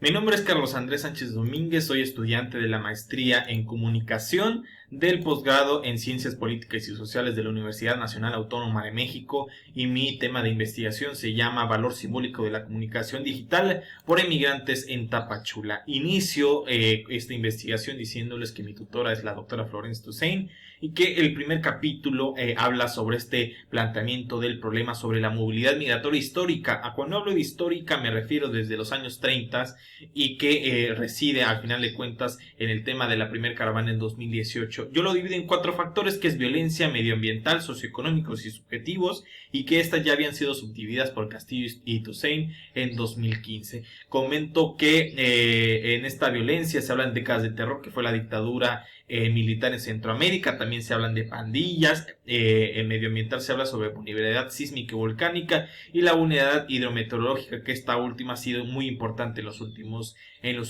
Mi nombre es Carlos Andrés Sánchez Domínguez, soy estudiante de la maestría en comunicación del posgrado en Ciencias Políticas y Sociales de la Universidad Nacional Autónoma de México y mi tema de investigación se llama Valor Simbólico de la Comunicación Digital por Emigrantes en Tapachula. Inicio esta investigación diciéndoles que mi tutora es la doctora Florence Toussaint y que el primer capítulo habla sobre este planteamiento del problema sobre la movilidad migratoria histórica. Cuando hablo de histórica me refiero desde los años 30 y que reside al final de cuentas en el tema de la primera caravana en 2018. Yo lo divido en 4 factores, que es violencia, medioambiental, socioeconómicos y subjetivos, y que estas ya habían sido subdivididas por Castillo y Toussaint en 2015. Comento que en esta violencia se hablan de décadas de terror, que fue la dictadura militar en Centroamérica. También se hablan de pandillas. En medioambiental se habla sobre vulnerabilidad sísmica y volcánica y la vulnerabilidad hidrometeorológica, que esta última ha sido muy importante en los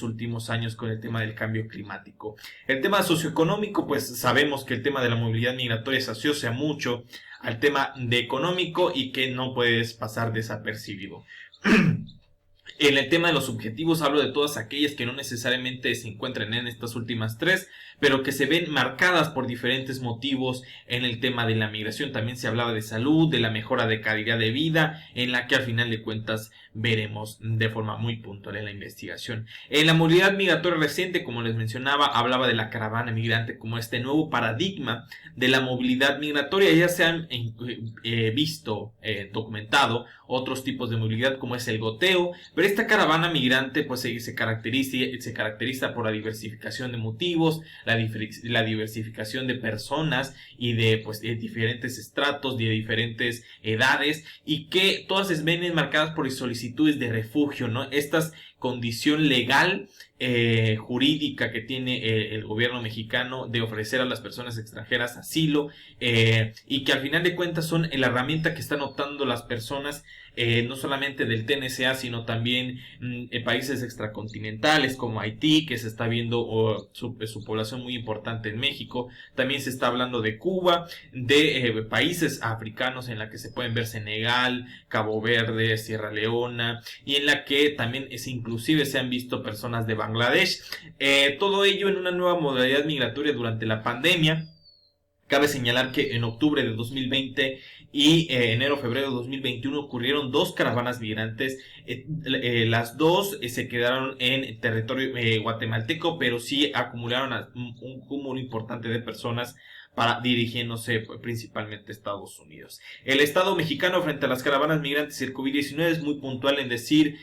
últimos años con el tema del cambio climático. El tema socioeconómico, pues sabemos que el tema de la movilidad migratoria se asocia mucho al tema de económico y que no puedes pasar desapercibido. En el tema de los subjetivos hablo de todas aquellas que no necesariamente se encuentran en estas últimas 3, pero que se ven marcadas por diferentes motivos en el tema de la migración. También se hablaba de salud, de la mejora de calidad de vida, en la que al final de cuentas veremos de forma muy puntual en la investigación. En la movilidad migratoria reciente, como les mencionaba, hablaba de la caravana migrante como este nuevo paradigma de la movilidad migratoria. Ya se han documentado otros tipos de movilidad como es el goteo, pero esta caravana migrante pues se caracteriza por la diversificación de motivos, la diversificación de personas y de diferentes estratos, de diferentes edades, y que todas se ven marcadas por solicitudes de refugio, ¿no? Esta condición legal jurídica que tiene el gobierno mexicano de ofrecer a las personas extranjeras asilo, y que al final de cuentas son la herramienta que están optando las personas no solamente del TNCA, sino también en países extracontinentales como Haití, que se está viendo su población muy importante en México. También se está hablando de Cuba, de países africanos en la que se pueden ver Senegal, Cabo Verde, Sierra Leona, y en la que también inclusive se han visto personas de Bangladesh. Todo ello en una nueva modalidad migratoria durante la pandemia. Cabe señalar que en octubre de 2020 y enero-febrero de 2021 ocurrieron 2 caravanas migrantes. Las 2 se quedaron en territorio guatemalteco, pero sí acumularon un cúmulo importante de personas dirigiéndose principalmente a Estados Unidos. El Estado mexicano frente a las caravanas migrantes y el COVID-19 es muy puntual en decir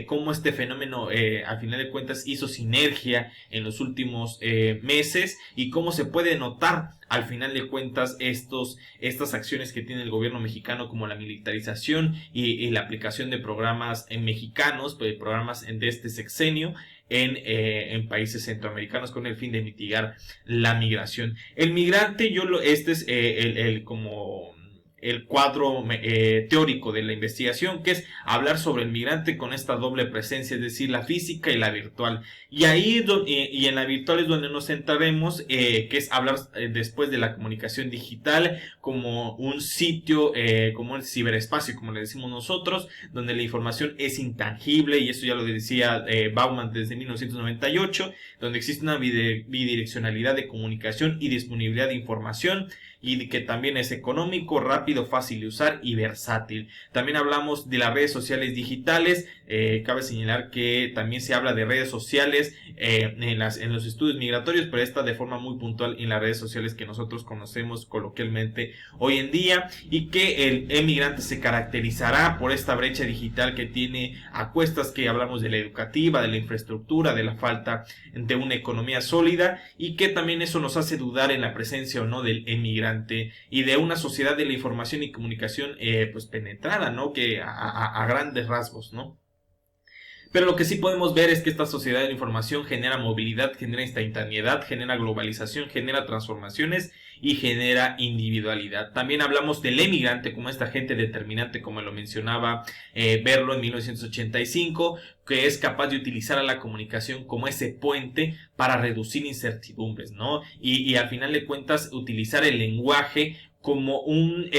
cómo este fenómeno al final de cuentas hizo sinergia en los últimos meses y cómo se puede notar al final de cuentas estas acciones que tiene el gobierno mexicano, como la militarización y la aplicación de programas mexicanos, programas de este sexenio en países centroamericanos con el fin de mitigar la migración. El migrante, este es como el cuadro teórico de la investigación, que es hablar sobre el migrante con esta doble presencia, es decir, la física y la virtual. Y ahí y en la virtual es donde nos centraremos, que es hablar después de la comunicación digital como un sitio, como el ciberespacio, como le decimos nosotros, donde la información es intangible, y eso ya lo decía Bauman desde 1998, donde existe una bidireccionalidad de comunicación y disponibilidad de información, y que también es económico, rápido, fácil de usar y versátil. También hablamos de las redes sociales digitales. Cabe señalar que también se habla de redes sociales en los estudios migratorios, pero esta de forma muy puntual en las redes sociales que nosotros conocemos coloquialmente hoy en día, y que el emigrante se caracterizará por esta brecha digital que tiene a cuestas, que hablamos de la educativa, de la infraestructura, de la falta de una economía sólida, y que también eso nos hace dudar en la presencia o no del emigrante y de una sociedad de la información y comunicación penetrada, ¿no? Que a grandes rasgos, ¿no? Pero lo que sí podemos ver es que esta sociedad de la información genera movilidad, genera instantaneidad, genera globalización, genera transformaciones y genera individualidad. También hablamos del emigrante como esta agente determinante, como lo mencionaba Berlo en 1985, que es capaz de utilizar a la comunicación como ese puente para reducir incertidumbres, ¿no? Y al final de cuentas utilizar el lenguaje como un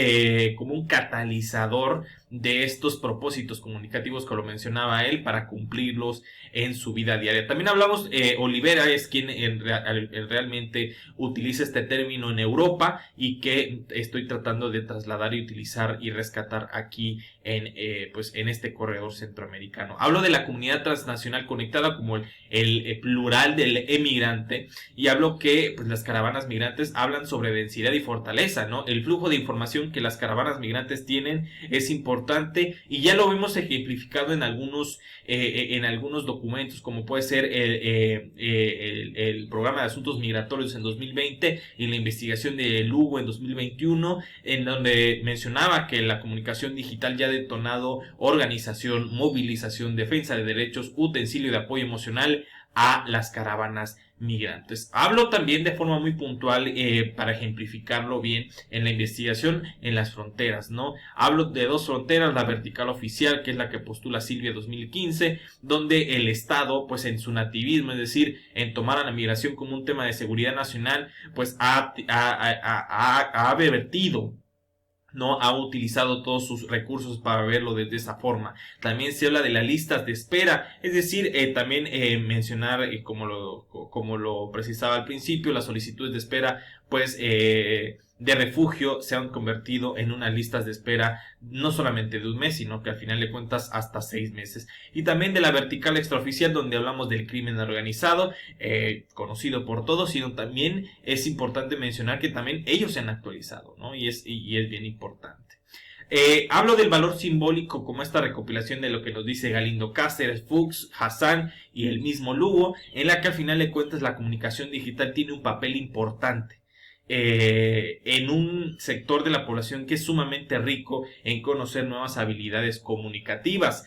catalizador de estos propósitos comunicativos que lo mencionaba él para cumplirlos en su vida diaria. También hablamos, Olivera es quien realmente utiliza este término en Europa y que estoy tratando de trasladar y utilizar y rescatar aquí en este corredor centroamericano. Hablo de la comunidad transnacional conectada como el plural del emigrante, y hablo que pues, las caravanas migrantes hablan sobre densidad y fortaleza, ¿no? El flujo de información que las caravanas migrantes tienen es importante y ya lo vemos ejemplificado en algunos documentos, como puede ser el programa de asuntos migratorios en 2020 y la investigación de Lugo en 2021, en donde mencionaba que la comunicación digital ya ha detonado organización, movilización, defensa de derechos, utensilio de apoyo emocional a las caravanas migrantes. Hablo también de forma muy puntual para ejemplificarlo bien en la investigación en las fronteras, ¿no? Hablo de dos fronteras, la vertical oficial, que es la que postula Silvia 2015, donde el Estado, pues en su nativismo, es decir, en tomar a la migración como un tema de seguridad nacional, pues ha vertido, no ha utilizado todos sus recursos para verlo de esa forma. También se habla de las listas de espera, es decir, también mencionar, como lo precisaba al principio, las solicitudes de espera, pues de refugio se han convertido en unas listas de espera no solamente de un mes, sino que al final de cuentas hasta 6 meses. Y también de la vertical extraoficial, donde hablamos del crimen organizado, conocido por todos, sino también es importante mencionar que también ellos se han actualizado, ¿no? Y es bien importante. Hablo del valor simbólico como esta recopilación de lo que nos dice Galindo Cáceres, Fuchs, Hassan y el mismo Lugo, en la que al final de cuentas la comunicación digital tiene un papel importante en un sector de la población que es sumamente rico en conocer nuevas habilidades comunicativas.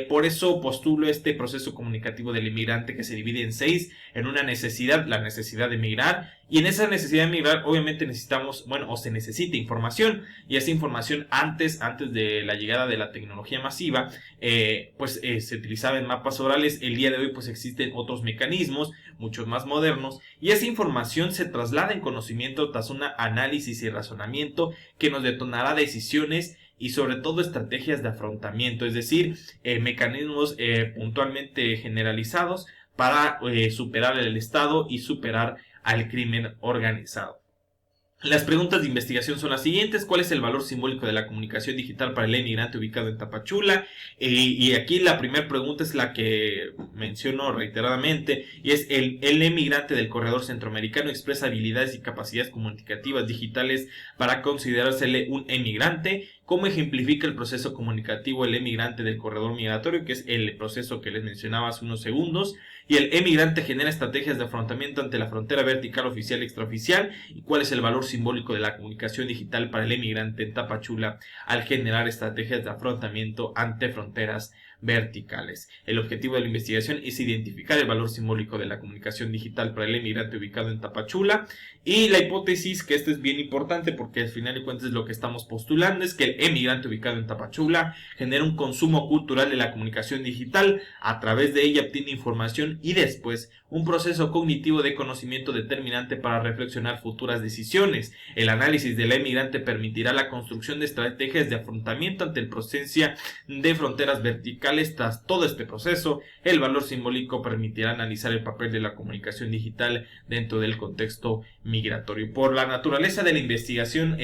Por eso postulo este proceso comunicativo del inmigrante, que se divide en 6, en una necesidad, la necesidad de emigrar, y en esa necesidad de emigrar obviamente necesitamos, o se necesita información, y esa información antes de la llegada de la tecnología masiva, se utilizaba en mapas orales. El día de hoy pues existen otros mecanismos muchos más modernos, y esa información se traslada en conocimiento tras un análisis y razonamiento que nos detonará decisiones y sobre todo estrategias de afrontamiento, es decir, mecanismos puntualmente generalizados para superar el Estado y superar al crimen organizado. Las preguntas de investigación son las siguientes: ¿cuál es el valor simbólico de la comunicación digital para el emigrante ubicado en Tapachula? Y aquí la primera pregunta es la que menciono reiteradamente, y es: el emigrante del corredor centroamericano expresa habilidades y capacidades comunicativas digitales para considerársele un emigrante. ¿Cómo ejemplifica el proceso comunicativo el emigrante del corredor migratorio, que es el proceso que les mencionaba hace unos segundos? Y el emigrante genera estrategias de afrontamiento ante la frontera vertical, oficial y extraoficial. ¿Y cuál es el valor simbólico de la comunicación digital para el emigrante en Tapachula al generar estrategias de afrontamiento ante fronteras verticales? El objetivo de la investigación es identificar el valor simbólico de la comunicación digital para el emigrante ubicado en Tapachula, y la hipótesis, que esto es bien importante porque al final de cuentas lo que estamos postulando es que el emigrante ubicado en Tapachula genera un consumo cultural de la comunicación digital, a través de ella obtiene información y después un proceso cognitivo de conocimiento determinante para reflexionar futuras decisiones. El análisis del emigrante permitirá la construcción de estrategias de afrontamiento ante el proceso de fronteras verticales. Tras todo este proceso, el valor simbólico permitirá analizar el papel de la comunicación digital dentro del contexto migratorio. Por la naturaleza de la investigación,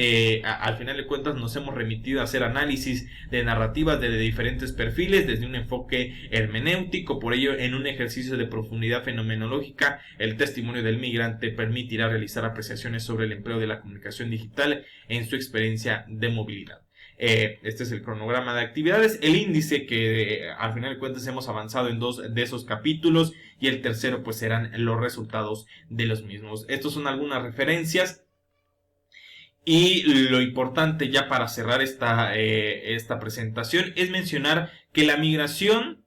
al final de cuentas nos hemos remitido a hacer análisis de narrativas de diferentes perfiles desde un enfoque hermenéutico. Por ello, en un ejercicio de profundidad fenomenológica, el testimonio del migrante permitirá realizar apreciaciones sobre el empleo de la comunicación digital en su experiencia de movilidad. Este es el cronograma de actividades, el índice que al final de cuentas hemos avanzado en 2 de esos capítulos, y el tercero pues serán los resultados de los mismos. Estos son algunas referencias, y lo importante ya para cerrar esta presentación es mencionar que la migración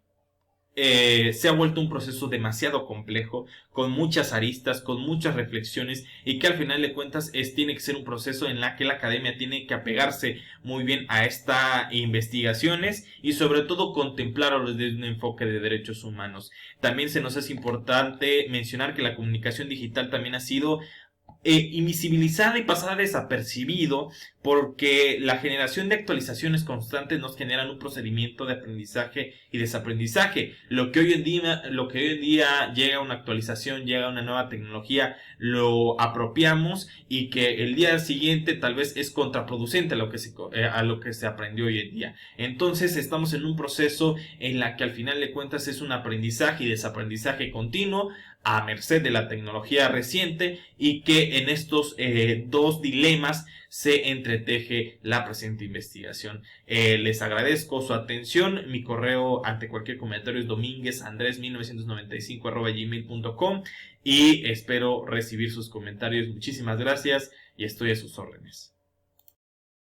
se ha vuelto un proceso demasiado complejo, con muchas aristas, con muchas reflexiones, y que al final de cuentas tiene que ser un proceso en la que la academia tiene que apegarse muy bien a estas investigaciones y sobre todo contemplarlo desde un enfoque de derechos humanos. También se nos es importante mencionar que la comunicación digital también ha sido invisibilizada y pasada desapercibido, porque la generación de actualizaciones constantes nos generan un procedimiento de aprendizaje y desaprendizaje. Lo que hoy en día llega una actualización, llega una nueva tecnología, lo apropiamos, y que el día siguiente tal vez es contraproducente a lo que se aprendió hoy en día. Entonces estamos en un proceso en la que al final de cuentas es un aprendizaje y desaprendizaje continuo a merced de la tecnología reciente, y que en estos dos dilemas se entreteje la presente investigación. Les agradezco su atención. Mi correo ante cualquier comentario es dominguezandres1995@gmail.com, y espero recibir sus comentarios. Muchísimas gracias y estoy a sus órdenes.